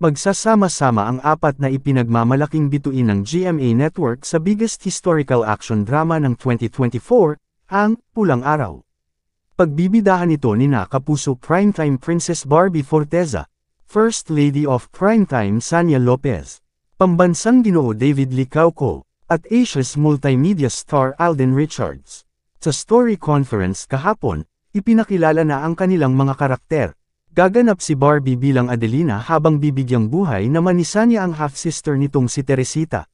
Magsasama-sama ang apat na ipinagmamalaking bituin ng GMA Network sa biggest historical action drama ng 2024, ang Pulang Araw. Pagbibidahan ito ni Kapuso Primetime Princess Barbie Forteza, First Lady of Primetime Sania Lopez, Pambansang Ginoo David Licauco, at Asia's multimedia star Alden Richards. Sa story conference kahapon, ipinakilala na ang kanilang mga karakter. Gaganap si Barbie bilang Adelina habang bibigyang buhay naman ni Sania ang half-sister nitong si Teresita.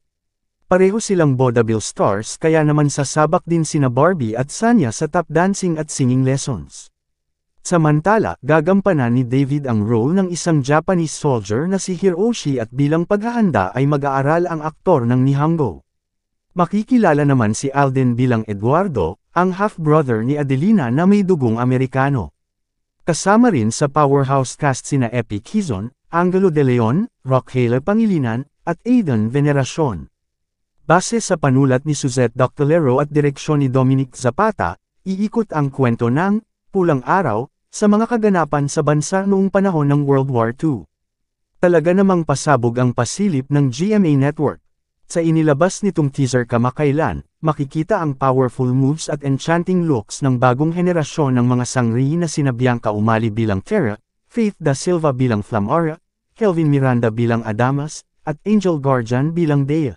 Pareho silang vaudeville stars kaya naman sasabak din sina Barbie at Sania sa tap dancing at singing lessons. Samantala, gagampanan ni David ang role ng isang Japanese soldier na si Hiroshi at bilang paghahanda ay mag-aaral ang aktor ng Nihongo. Makikilala naman si Alden bilang Eduardo, ang half-brother ni Adelina na may dugong Amerikano. Kasama rin sa powerhouse cast sina Epi Quizon, Angelo De Leon, Rockhaler Pangilinan, at Aidan Veneracion. Base sa panulat ni Suzette Doctolero at direksyon ni Dominic Zapata, iikot ang kwento ng Pulang Araw sa mga kaganapan sa bansa noong panahon ng World War II. Talaga namang pasabog ang pasilip ng GMA Network. Sa inilabas nitong teaser kamakailan, makikita ang powerful moves at enchanting looks ng bagong henerasyon ng mga sangri na sina Bianca Umali bilang Terra, Faith Da Silva bilang Flamara, Kelvin Miranda bilang Adamas, at Angel Guardian bilang Dea.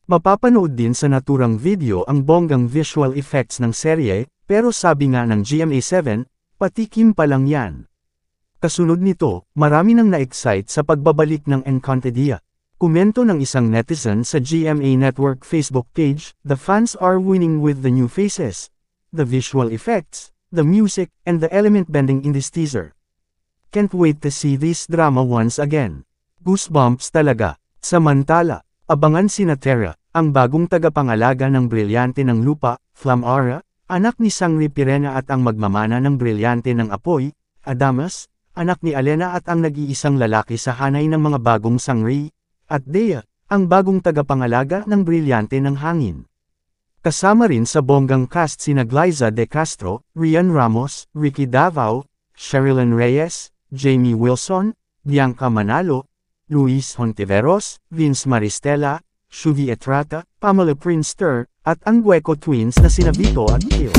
Mapapanood din sa naturang video ang bonggang visual effects ng serye, pero sabi nga ng GMA7, patikim pa lang yan. Kasunod nito, marami nang na-excite sa pagbabalik ng Encantadia. Komento ng isang netizen sa GMA Network Facebook page, "The fans are winning with the new faces, the visual effects, the music, and the element bending in this teaser. Can't wait to see this drama once again. Goosebumps talaga." Samantala, abangan sina Terra, ang bagong tagapangalaga ng brilyante ng lupa, Flamara, anak ni Sangri Pirena at ang magmamana ng brilyante ng apoy, Adamas, anak ni Alena at ang nag-iisang lalaki sa hanay ng mga bagong sangri, at Dea, ang bagong tagapangalaga ng brilyante ng hangin. Kasama rin sa bonggang cast sina Glyza De Castro, Rian Ramos, Ricky Davao, Sherilyn Reyes, Jamie Wilson, Bianca Manalo, Luis Hontiveros, Vince Maristella, Shuvi Etrata, Pamela Prinster, at ang Gueco twins na sina Vito at Phil.